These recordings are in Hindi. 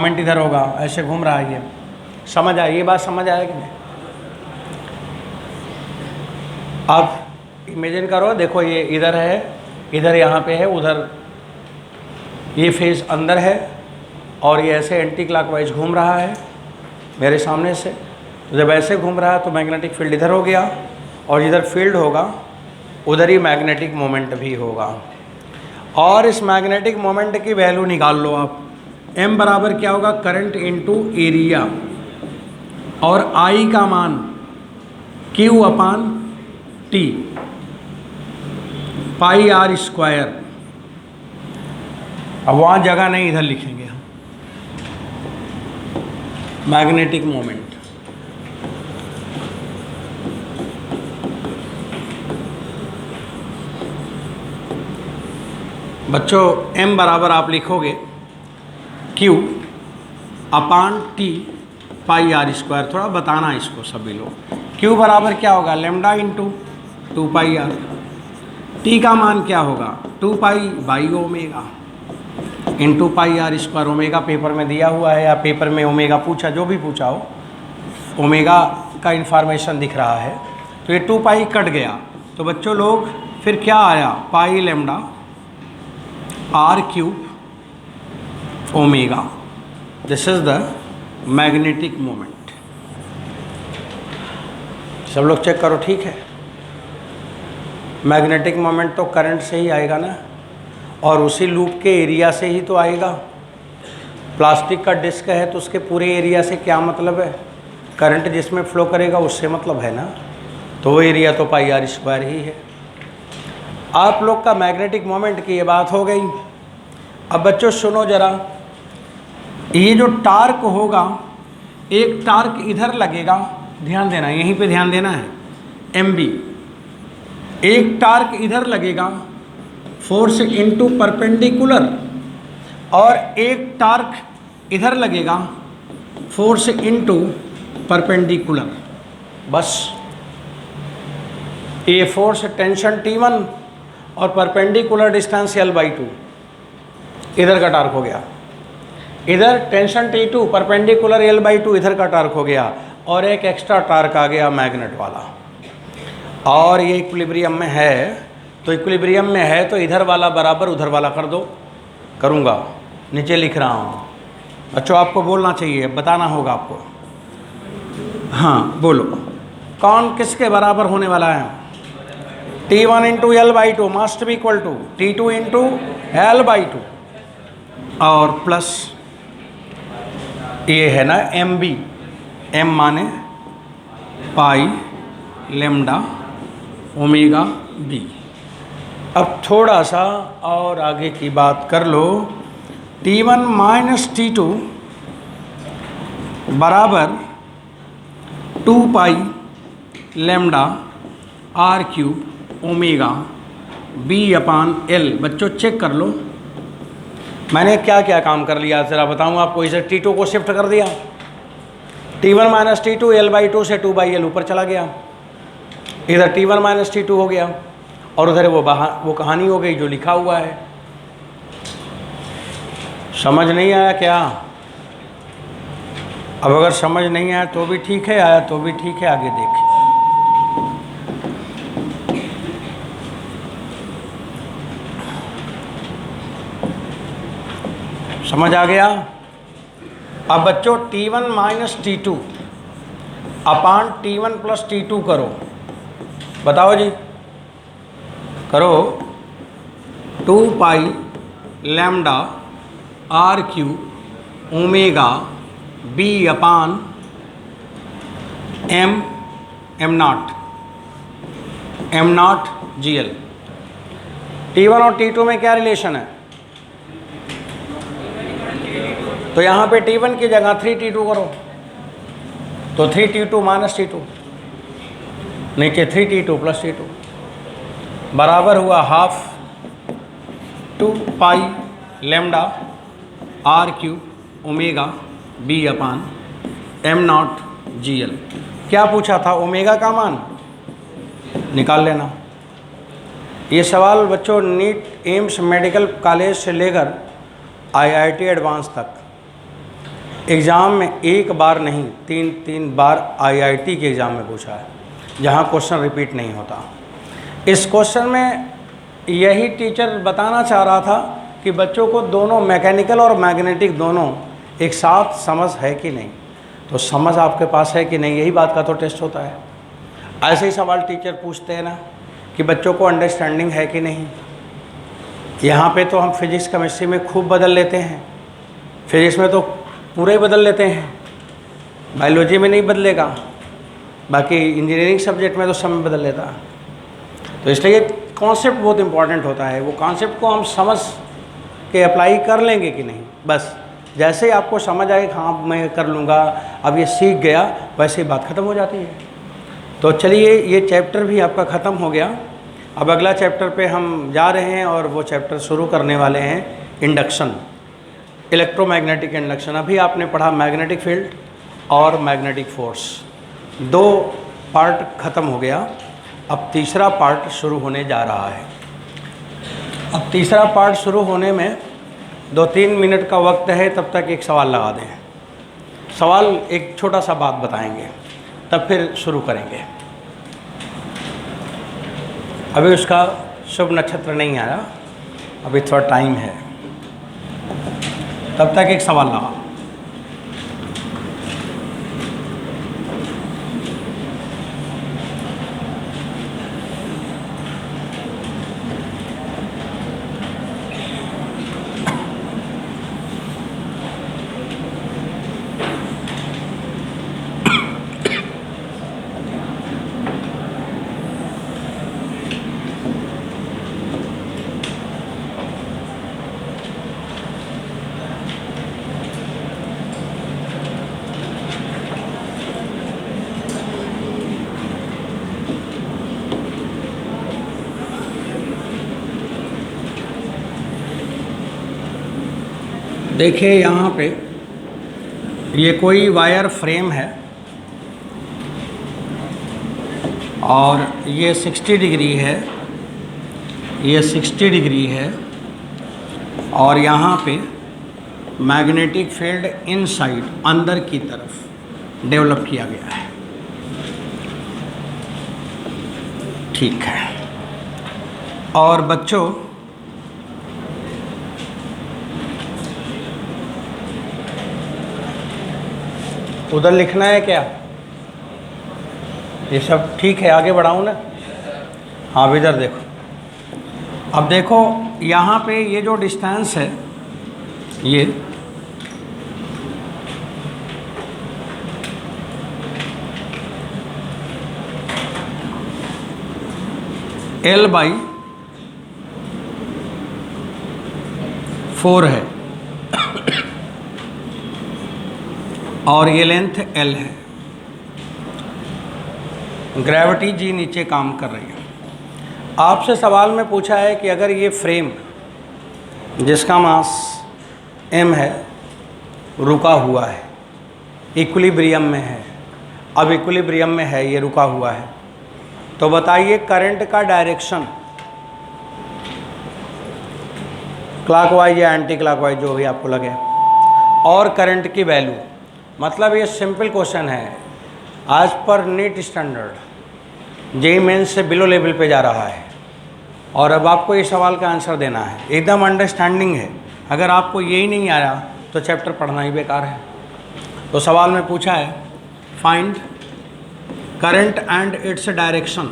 मोमेंट इधर होगा, ऐसे घूम रहा है ये। समझ आया? ये बात समझ आया कि नहीं? अब इमेजिन करो, देखो ये इधर है, इधर यहाँ पे है, उधर ये फेस अंदर है और ये ऐसे एंटी क्लॉकवाइज घूम रहा है मेरे सामने से। तो जब ऐसे घूम रहा है तो मैग्नेटिक फील्ड इधर हो गया और जिधर फील्ड होगा उधर ही मैग्नेटिक मोमेंट भी होगा। और इस मैग्नेटिक मोमेंट की वैल्यू निकाल लो आप। m बराबर क्या होगा? करंट इनटू एरिया, और I का मान Q upon T pi R square. अब वहाँ जगह नहीं, इधर लिखेंगे हम मैग्नेटिक मोमेंट। बच्चों m बराबर आप लिखोगे Q upon T pi R square. थोड़ा बताना इसको सभी लोग। Q बराबर क्या होगा? Lambda into 2 pi R. T का मान क्या होगा? 2 pi by omega into pi R square. Omega paper में दिया हुआ है या पेपर में ओमेगा पूछा, जो भी पूछा हो, ओमेगा का इन्फॉर्मेशन दिख रहा है। तो ये 2 पाई कट गया, तो बच्चों लोग फिर क्या आया? Pi lambda are cube omega. This is the magnetic moment. सब लोग चेक करो, ठीक है? मैग्नेटिक मोमेंट तो करंट से ही आएगा ना, और उसी लूप के एरिया से ही तो आएगा। प्लास्टिक का डिस्क है तो उसके पूरे एरिया से क्या मतलब है? करंट जिसमें फ्लो करेगा उससे मतलब है ना, तो वो एरिया तो पाई आर स्क्वायर ही है। आप लोग का मैग्नेटिक मोमेंट की ये बात हो गई। अब बच्चों सुनो जरा, ये जो टार्क होगा, एक टार्क इधर लगेगा, ध्यान देना, यहीं पे ध्यान देना है, MB। एक टार्क इधर लगेगा फोर्स इनटू परपेंडिकुलर, और एक टार्क इधर लगेगा फोर्स इनटू परपेंडिकुलर। बस ये फोर्स टेंशन T1 और परपेंडिकुलर डिस्टेंस L/2, इधर का टार्क हो गया। इधर टेंशन T2 परपेंडिकुलर L/2, इधर का टार्क हो गया, और एक एक्स्ट्रा टार्क आ गया मैग्नेट वाला। और ये इक्विलिब्रियम में है, तो इक्विलिब्रियम में है तो इधर वाला बराबर उधर वाला कर दो। करूँगा, नीचे लिख रहा हूँ। बच्चों आपको बोलना चाहिए, बताना होगा आपको। हाँ बोलो, कौन किसके बराबर होने वाला है? T1 into L/2 must be equal to T2 into L/2, और प्लस ये है ना MB। M माने पाई लेमडा ओमेगा B। अब थोड़ा सा और आगे की बात कर लो। T1 माइनस T2 बराबर 2 pi lambda are cube omega B upon L। बच्चों चेक कर लो, मैंने क्या क्या काम कर लिया ज़रा बताऊँ आपको। इसे T2 को शिफ्ट कर दिया, T1 माइनस T2 L/2 से 2/L ऊपर चला गया, इधर T1 माइनस T2 हो गया, और उधर वो कहानी हो गई जो लिखा हुआ है। समझ नहीं आया क्या? अब अगर समझ नहीं आया तो भी ठीक है, आया तो भी ठीक है, आगे देखिए। समझ आ गया? अब बच्चों T1 माइनस T2 अपान T1 प्लस T2 करो। बताओ जी, करो। 2 pi lambda are cube omega B upon M naught GL। T1 और T2 में क्या रिलेशन है? तो यहाँ पे T1 की जगह 3T2 करो, तो 3T2 माइनस T2, नीचे 3T2 प्लस T2 बराबर हुआ half 2 pi lambda are cube omega B upon M naught GL। क्या पूछा था? ओमेगा का मान निकाल लेना। ये सवाल बच्चों नीट एम्स मेडिकल कॉलेज से लेकर IIT एडवांस तक एग्ज़ाम में एक बार नहीं, तीन तीन बार आईआईटी के एग्ज़ाम में पूछा है, जहाँ क्वेश्चन रिपीट नहीं होता। इस क्वेश्चन में यही टीचर बताना चाह रहा था कि बच्चों को दोनों मैकेनिकल और मैग्नेटिक दोनों एक साथ समझ है कि नहीं, तो समझ आपके पास है कि नहीं, यही बात का तो टेस्ट होता है। ऐसे ही सवाल टीचर पूछते हैं ना कि बच्चों को अंडरस्टैंडिंग है कि नहीं। यहाँ पे तो हम फिजिक्स केमिस्ट्री में खूब बदल लेते हैं, फिजिक्स में तो पूरे ही बदल लेते हैं, बायोलॉजी में नहीं बदलेगा, बाकी इंजीनियरिंग सब्जेक्ट में तो समय बदल लेता है। तो इसलिए कॉन्सेप्ट बहुत इंपॉर्टेंट होता है, वो कॉन्सेप्ट को हम समझ के अप्लाई कर लेंगे कि नहीं, बस जैसे ही आपको समझ आए हाँ मैं कर लूँगा, अब ये सीख गया, वैसे ही बात ख़त्म हो जाती है। तो चलिए ये चैप्टर भी आपका ख़त्म हो गया। अब अगला चैप्टर पे हम जा रहे हैं और वो चैप्टर शुरू करने वाले हैं इंडक्शन, इलेक्ट्रोमैग्नेटिक इंडक्शन। अभी आपने पढ़ा मैग्नेटिक फील्ड और मैग्नेटिक फोर्स, दो पार्ट ख़त्म हो गया। अब तीसरा पार्ट शुरू होने जा रहा है। अब तीसरा पार्ट शुरू होने में 2-3 मिनट का वक्त है, तब तक एक सवाल लगा दें। सवाल एक छोटा सा बात बताएंगे, तब फिर शुरू करेंगे। अभी उसका शुभ नक्षत्र नहीं आया, अभी थोड़ा टाइम है, तब तक एक सवाल लगा। देखिए यहाँ पे ये कोई वायर फ्रेम है और ये 60 डिग्री है, ये 60 डिग्री है, और यहाँ पे मैग्नेटिक फील्ड इनसाइड अंदर की तरफ डेवलप किया गया है। ठीक है, और बच्चों उधर लिखना है क्या? ये सब ठीक है, आगे बढ़ाऊँ ना? हाँ, अब इधर देखो। अब देखो यहाँ पे ये जो डिस्टेंस है, ये L/4 है और ये लेंथ L है। ग्रेविटी G नीचे काम कर रही है। आपसे सवाल में पूछा है कि अगर ये फ्रेम जिसका मास m है रुका हुआ है, इक्विलिब्रियम में है, अब इक्विलिब्रियम में है, ये रुका हुआ है, तो बताइए करंट का डायरेक्शन क्लॉकवाइज या एंटी क्लॉकवाइज जो भी आपको लगे, और करंट की वैल्यू। मतलब ये सिंपल क्वेश्चन है, आज पर नीट स्टैंडर्ड जेईई मेंस से बिलो लेवल पे जा रहा है, और अब आपको ये सवाल का आंसर देना है, एकदम अंडरस्टैंडिंग है। अगर आपको यही नहीं आया तो चैप्टर पढ़ना ही बेकार है। तो सवाल में पूछा है find current and its direction,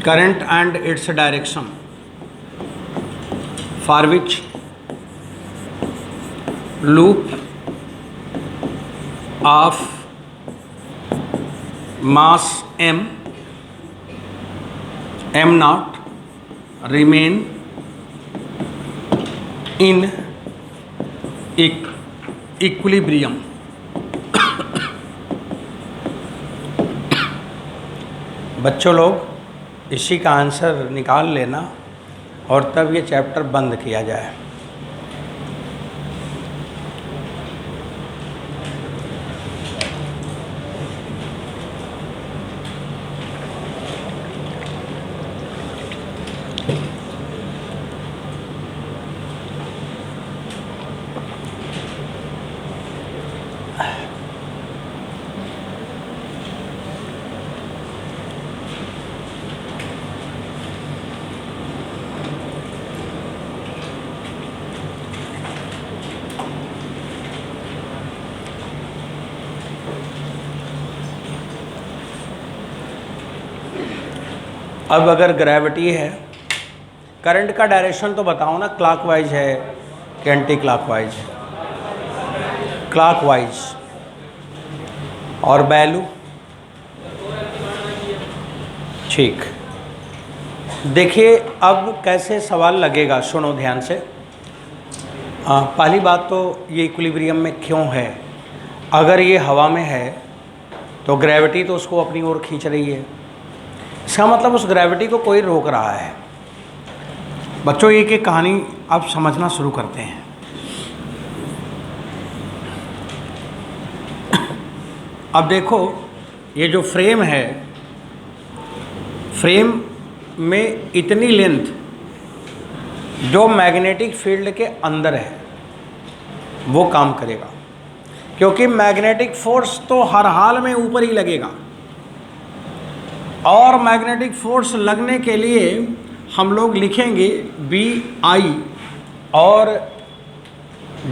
current and its direction for which loop of mass m naught remain in equilibrium। बच्चों लोग इसी का आंसर निकाल लेना और तब ये चैप्टर बंद किया जाए। अब अगर ग्रेविटी है, करंट का डायरेक्शन तो बताओ ना, क्लॉकवाइज है कि एंटी क्लॉकवाइज है? क्लॉकवाइज। और वैल्यू ठीक। देखिए अब कैसे सवाल लगेगा, सुनो ध्यान से। पहली बात तो ये इक्विलिब्रियम में क्यों है? अगर ये हवा में है तो ग्रेविटी तो उसको अपनी ओर खींच रही है, इसका मतलब उस ग्रेविटी को कोई रोक रहा है। बच्चों एक एक कहानी अब समझना शुरू करते हैं। अब देखो ये जो फ्रेम है, फ्रेम में इतनी लेंथ जो मैग्नेटिक फील्ड के अंदर है वो काम करेगा, क्योंकि मैग्नेटिक फोर्स तो हर हाल में ऊपर ही लगेगा, और मैग्नेटिक फोर्स लगने के लिए हम लोग लिखेंगे बी आई और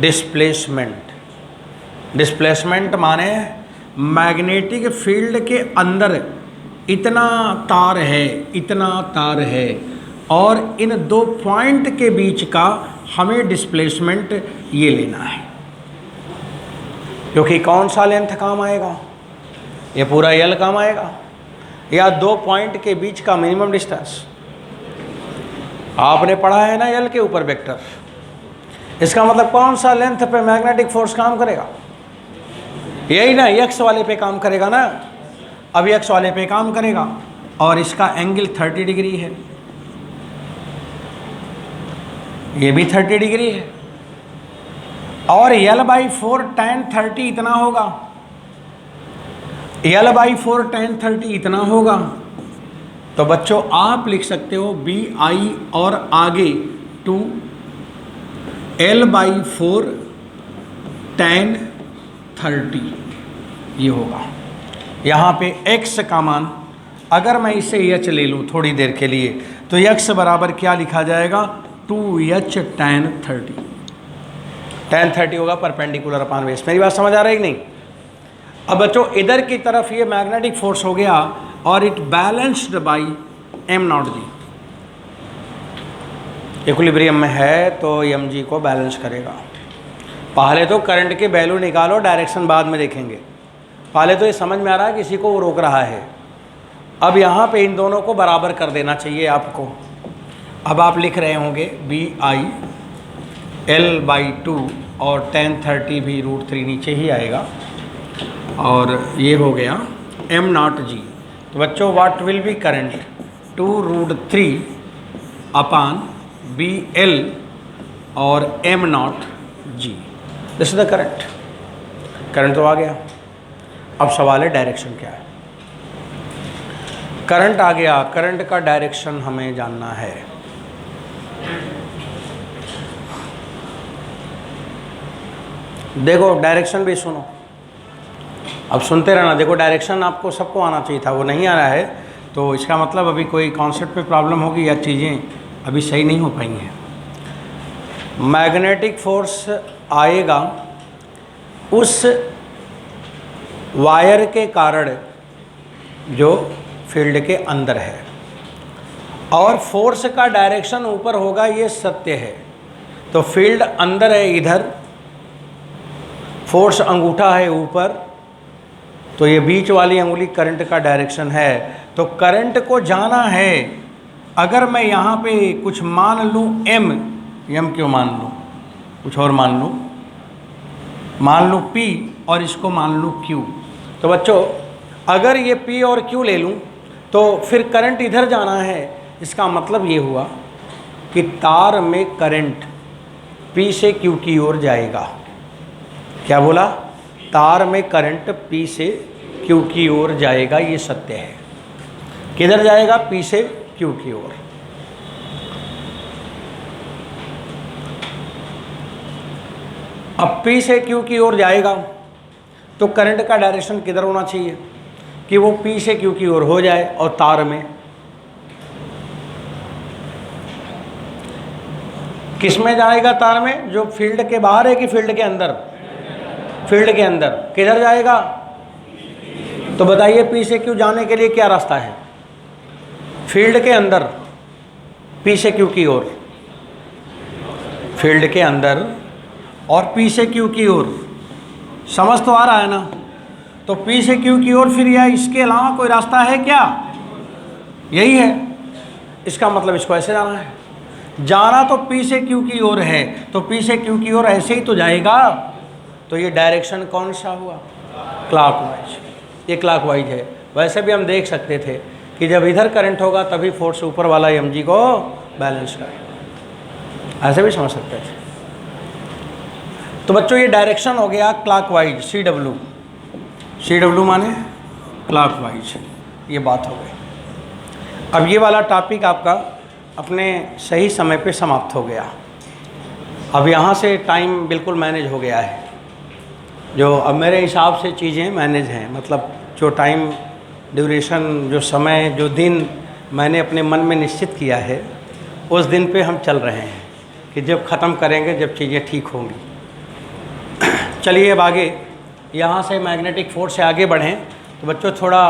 डिस्प्लेसमेंट। डिस्प्लेसमेंट माने मैग्नेटिक फील्ड के अंदर इतना तार है, इतना तार है, और इन दो पॉइंट के बीच का हमें डिस्प्लेसमेंट ये लेना है, क्योंकि कौन सा लेंथ काम आएगा? ये पूरा यल काम आएगा, या दो पॉइंट के बीच का मिनिमम डिस्टेंस? आपने पढ़ा है ना यल के ऊपर वेक्टर, इसका मतलब कौन सा लेंथ पे मैग्नेटिक फोर्स काम करेगा? यही ना, एक्स वाले पे काम करेगा ना। अब एक्स वाले पे काम करेगा और इसका एंगल 30 डिग्री है, ये भी 30 डिग्री है, और L/4 tan 30 इतना होगा, L/4 tan 30 इतना होगा। तो बच्चों आप लिख सकते हो बी आई और आगे 2 L/4 tan 30 ये होगा। यहाँ पे x का मान अगर मैं इसे h ले लूँ थोड़ी देर के लिए, तो x बराबर क्या लिखा जाएगा? 2h tan 30। tan 30 होगा परपेंडिकुलर अपॉन बेस। मेरी बात समझ आ रही है कि नहीं? अब बच्चों इधर की तरफ ये मैग्नेटिक फोर्स हो गया और it balanced by m0 g। Equilibrium में है तो mg को बैलेंस करेगा। पहले तो करंट की वैल्यू निकालो, डायरेक्शन बाद में देखेंगे। पहले तो ये समझ में आ रहा है किसी को वो रोक रहा है। अब यहाँ पे इन दोनों को बराबर कर देना चाहिए आपको। अब आप लिख रहे होंगे बी आई L/2 और tan 30 भी √3 नीचे ही आएगा, और ये हो गया m0 g। तो बच्चों what will be current? 2√3 upon B L और m0 g। This is the current. Current तो आ गया। अब सवाल है डायरेक्शन क्या है। करंट आ गया, करंट का डायरेक्शन हमें जानना है। देखो डायरेक्शन भी सुनो, अब सुनते रहना। देखो डायरेक्शन आपको सबको आना चाहिए था, वो नहीं आ रहा है, तो इसका मतलब अभी कोई कॉन्सेप्ट पे प्रॉब्लम होगी या चीज़ें अभी सही नहीं हो पाई हैं। मैग्नेटिक फोर्स आएगा उस वायर के कारण जो फील्ड के अंदर है, और फोर्स का डायरेक्शन ऊपर होगा, ये सत्य है। तो फील्ड अंदर है इधर, फोर्स अंगूठा है ऊपर, तो ये बीच वाली अंगुली करंट का डायरेक्शन है। तो करंट को जाना है। अगर मैं यहाँ पे कुछ मान लूँ m क्यों मान लूँ, कुछ और मान लूँ P और इसको मान लूँ Q। तो बच्चों अगर ये P और Q ले लूँ तो फिर करंट इधर जाना है। इसका मतलब ये हुआ कि तार में करंट P से Q की ओर जाएगा। क्या बोला? तार में करंट P से Q की ओर जाएगा, ये सत्य है। किधर जाएगा? P से Q की ओर। अब P से Q की ओर जाएगा तो करंट का डायरेक्शन किधर होना चाहिए कि वो P से Q की ओर हो जाए, और तार में किस में जाएगा? तार में जो फील्ड के बाहर है कि फील्ड के अंदर? फील्ड के अंदर। किधर जाएगा? तो बताइए P से Q जाने के लिए क्या रास्ता है? फील्ड के अंदर पी से क्यू की ओर, फील्ड के अंदर और पी से क्यू की ओर, समझ तो आ रहा है ना? तो पी से क्यू की ओर, फिर यह इसके अलावा कोई रास्ता है क्या? यही है। इसका मतलब इसको ऐसे जाना है, जाना तो पी से क्यू की ओर है, तो पी से क्यू की ओर ऐसे ही तो जाएगा। तो ये डायरेक्शन कौन सा हुआ? क्लॉकवाइज। ये क्लॉकवाइज है। वैसे भी हम देख सकते थे कि जब इधर करंट होगा तभी फोर्स ऊपर वाला mg को बैलेंस करेगा, ऐसे भी समझ सकते थे। तो बच्चों ये डायरेक्शन हो गया क्लॉकवाइज, CW। CW माने क्लॉकवाइज, ये बात हो गई। अब ये वाला टॉपिक आपका अपने सही समय पे समाप्त हो गया। अब यहाँ से टाइम बिल्कुल मैनेज हो गया है, जो अब मेरे हिसाब से चीज़ें मैनेज हैं, मतलब जो टाइम ड्यूरेशन, जो समय, जो दिन मैंने अपने मन में निश्चित किया है, उस दिन पे हम चल रहे हैं कि जब ख़त्म करेंगे, जब चीज़ें ठीक होंगी। चलिए अब आगे, यहाँ से मैग्नेटिक फोर्स से आगे बढ़ें। तो बच्चों थोड़ा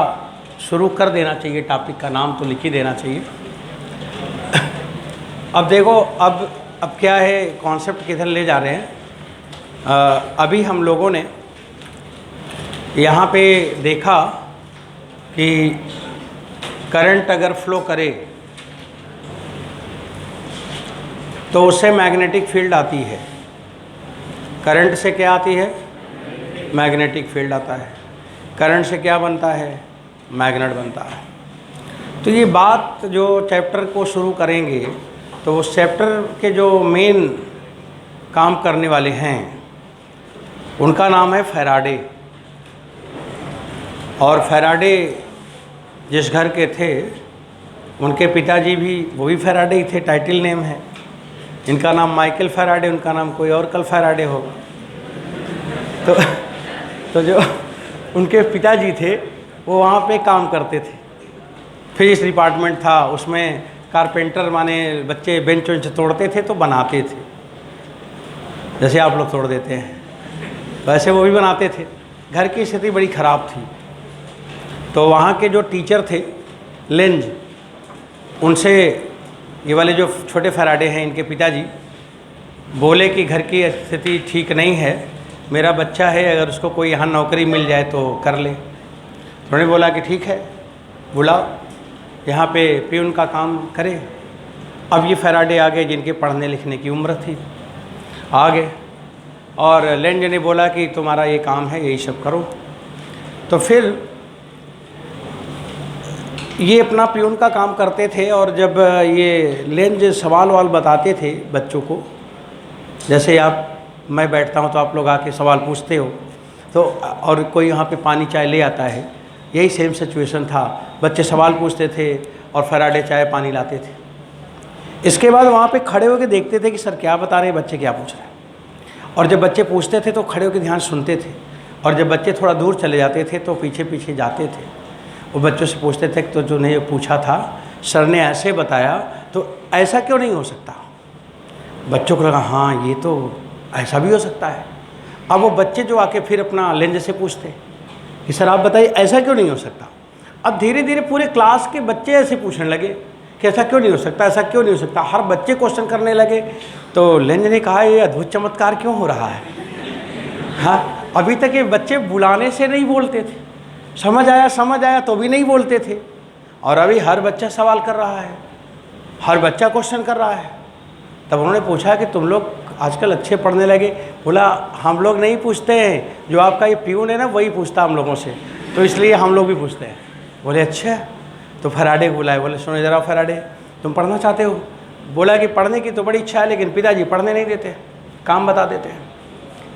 शुरू कर देना चाहिए, टॉपिक का नाम तो लिख ही देना चाहिए। अब देखो, अब क्या है, कॉन्सेप्ट किधर ले जा रहे हैं। अभी हम लोगों ने यहाँ पे देखा कि करंट अगर फ्लो करे तो उससे मैग्नेटिक फील्ड आती है। करंट से क्या आती है? मैग्नेटिक फील्ड आता है। करंट से क्या बनता है? मैग्नेट बनता है। तो ये बात जो चैप्टर को शुरू करेंगे, तो उस चैप्टर के जो मेन काम करने वाले हैं उनका नाम है फैराडे। और फैराडे जिस घर के थे, उनके पिताजी भी वो भी फैराडे ही थे, टाइटल नेम है। इनका नाम माइकल फैराडे, उनका नाम कोई और कल फैराडे होगा। तो जो उनके पिताजी थे वो वहाँ पे काम करते थे। फिजिक्स डिपार्टमेंट था, उसमें कारपेंटर माने बच्चे बेंच वेंच तोड़ते थे तो बनाते थे, जैसे आप लोग तोड़ देते हैं वैसे वो भी बनाते थे। घर की स्थिति बड़ी ख़राब थी, तो वहाँ के जो टीचर थे लेंज, उनसे ये वाले जो छोटे फैराडे हैं, इनके पिताजी बोले कि घर की स्थिति ठीक नहीं है, मेरा बच्चा है, अगर उसको कोई यहाँ नौकरी मिल जाए तो कर ले। उन्होंने बोला कि ठीक है, बुलाओ, यहाँ पे प्यून का काम करे। अब ये फैराडे आ गए जिनके पढ़ने लिखने की उम्र थी, आ गए, और लेंज ने बोला कि तुम्हारा ये काम है, यही सब करो। तो फिर ये अपना प्यून का काम करते थे, और जब ये लेंज सवाल वाल बताते थे बच्चों को, जैसे मैं बैठता हूँ तो आप लोग आके सवाल पूछते हो, तो और कोई यहाँ पे पानी चाय ले आता है, यही सेम सिचुएशन था। बच्चे सवाल पूछते थे और फैराडे चाय पानी लाते थे। इसके बाद वहाँ पे खड़े होकर देखते थे कि सर क्या बता रहे हैं, बच्चे क्या पूछ रहे हैं। और जब बच्चे पूछते थे तो खड़े होकर ध्यान सुनते थे, और जब बच्चे थोड़ा दूर चले जाते थे तो पीछे पीछे जाते थे। वो बच्चों से पूछते थे तो जो ने पूछा था सर ने ऐसे बताया, तो ऐसा क्यों नहीं हो सकता। बच्चों को लगा हाँ ये तो ऐसा भी हो सकता है। अब वो बच्चे जो आके फिर अपना लेंज से पूछते कि सर आप बताइए ऐसा क्यों नहीं हो सकता। अब धीरे धीरे पूरे क्लास के बच्चे ऐसे पूछने लगे कि ऐसा क्यों नहीं हो सकता, ऐसा क्यों नहीं हो सकता। हर बच्चे क्वेश्चन करने लगे। तो लेंज ने कहा ये अद्भुत चमत्कार क्यों हो रहा है। हाँ, अभी तक ये बच्चे बुलाने से नहीं बोलते थे, समझ आया तो भी नहीं बोलते थे, और अभी हर बच्चा सवाल कर रहा है, हर बच्चा क्वेश्चन कर रहा है। तब उन्होंने पूछा कि तुम लोग आजकल अच्छे पढ़ने लगे। बोला हम लोग नहीं पूछते हैं, जो आपका ये प्यून है ना वही पूछता हम लोगों से, तो इसलिए हम लोग भी पूछते हैं। बोले अच्छा। तो फैराडे को बुलाए, बोले सुनो ज़रा फैराडे, तुम पढ़ना चाहते हो। बोला कि पढ़ने की तो बड़ी इच्छा है, लेकिन पिताजी पढ़ने नहीं देते, काम बता देते हैं,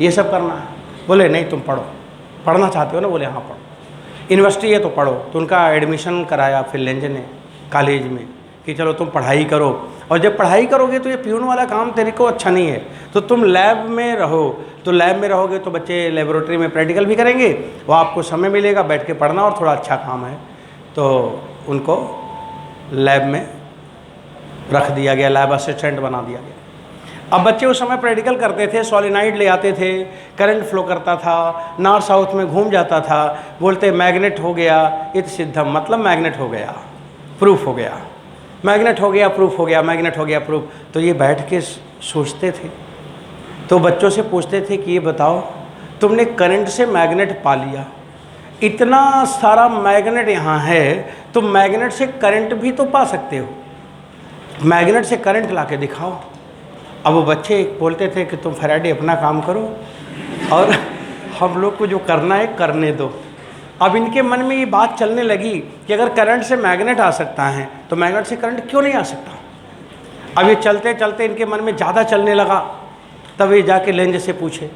ये सब करना है। बोले नहीं तुम पढ़ो, पढ़ना चाहते हो ना। बोले हाँ पढ़ो, यूनिवर्सिटी है तो पढ़ो। तो उनका एडमिशन कराया फिर लेंज ने कॉलेज में कि चलो तुम पढ़ाई करो, और जब पढ़ाई करोगे तो ये प्यून वाला काम तेरे को अच्छा नहीं है, तो तुम लैब में रहो। तो लैब में रहोगे तो बच्चे लेबोरेटरी में प्रैक्टिकल भी करेंगे, वो आपको समय मिलेगा बैठ के पढ़ना, और थोड़ा अच्छा काम है। तो उनको लैब में रख दिया गया, लैब असिस्टेंट बना दिया गया। अब बच्चे उस समय प्रैक्टिकल करते थे, सॉलिनाइड ले आते थे, करंट फ्लो करता था, नॉर्थ साउथ में घूम जाता था, बोलते मैग्नेट हो गया, इत सिद्धम, मतलब मैग्नेट हो गया, प्रूफ हो गया। मैग्नेट हो गया प्रूफ हो गया, मैग्नेट हो गया प्रूफ। तो ये बैठ के सोचते थे, तो बच्चों से पूछते थे कि ये बताओ तुमने करंट से मैग्नेट पा लिया, इतना सारा मैग्नेट यहाँ है, तो मैग्नेट से करंट भी तो पा सकते हो, मैग्नेट से करंट ला के दिखाओ। अब वो बच्चे बोलते थे कि तुम फैराडे अपना काम करो और हम लोग को जो करना है करने दो। अब इनके मन में ये बात चलने लगी कि अगर करंट से मैग्नेट आ सकता है तो मैग्नेट से करंट क्यों नहीं आ सकता। अब ये चलते चलते इनके मन में ज़्यादा चलने लगा। तब ये जाके लेंज से पूछे,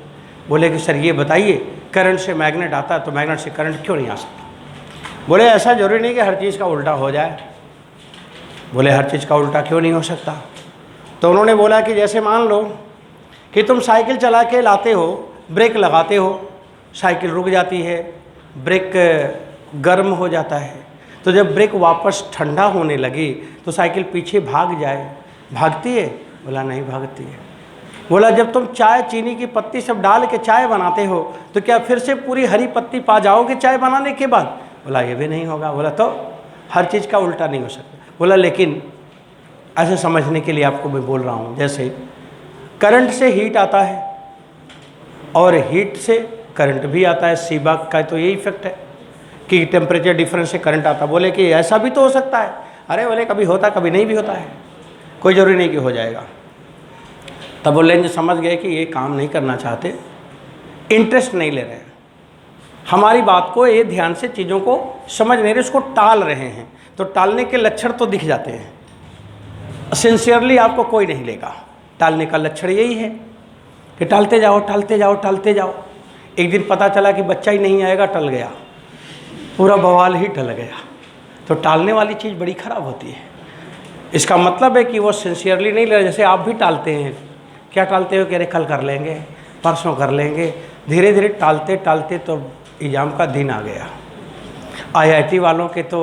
बोले कि सर ये बताइए करंट से मैग्नेट आता है तो मैग्नेट से करंट क्यों नहीं आ सकता। बोले ऐसा जरूरी नहीं कि हर चीज़ का उल्टा हो जाए। बोले हर चीज़ का उल्टा क्यों नहीं हो सकता। तो उन्होंने बोला कि जैसे मान लो कि तुम साइकिल चला के लाते हो, ब्रेक लगाते हो, साइकिल रुक जाती है, ब्रेक गर्म हो जाता है, तो जब ब्रेक वापस ठंडा होने लगे तो साइकिल पीछे भाग जाए, भागती है। बोला नहीं भागती है। बोला जब तुम चाय चीनी की पत्ती सब डाल के चाय बनाते हो तो क्या फिर से पूरी हरी पत्ती पा जाओगे चाय बनाने के बाद। बोला ये भी नहीं होगा। बोला तो हर चीज़ का उल्टा नहीं हो सकता। बोला लेकिन ऐसे समझने के लिए आपको मैं बोल रहा हूँ, जैसे करंट से हीट आता है और हीट से करंट भी आता है, सीबेक का तो यही इफेक्ट है कि टेम्परेचर डिफरेंस से करंट आता। बोले कि ऐसा भी तो हो सकता है। अरे बोले कभी होता कभी नहीं भी होता है, कोई ज़रूरी नहीं कि हो जाएगा। तब वो लेंज समझ गए कि ये काम नहीं करना चाहते, इंटरेस्ट नहीं ले रहे, हमारी बात को ये ध्यान से चीज़ों को समझ नहीं रहे, उसको टाल रहे हैं। तो टालने के लक्षण तो दिख जाते हैं, सिंसियरली आपको कोई नहीं लेगा। टालने का लक्षण यही है कि टालते जाओ टालते जाओ टालते जाओ। एक दिन पता चला कि बच्चा ही नहीं आएगा, टल गया, पूरा बवाल ही टल गया। तो टालने वाली चीज़ बड़ी ख़राब होती है। इसका मतलब है कि वो सिंसियरली नहीं ले रहे। जैसे आप भी टालते हैं, क्या टालते हो, कह रहे कल कर लेंगे, परसों कर लेंगे, धीरे धीरे टालते टालते तो एग्ज़ाम का दिन आ गया। IIT वालों के तो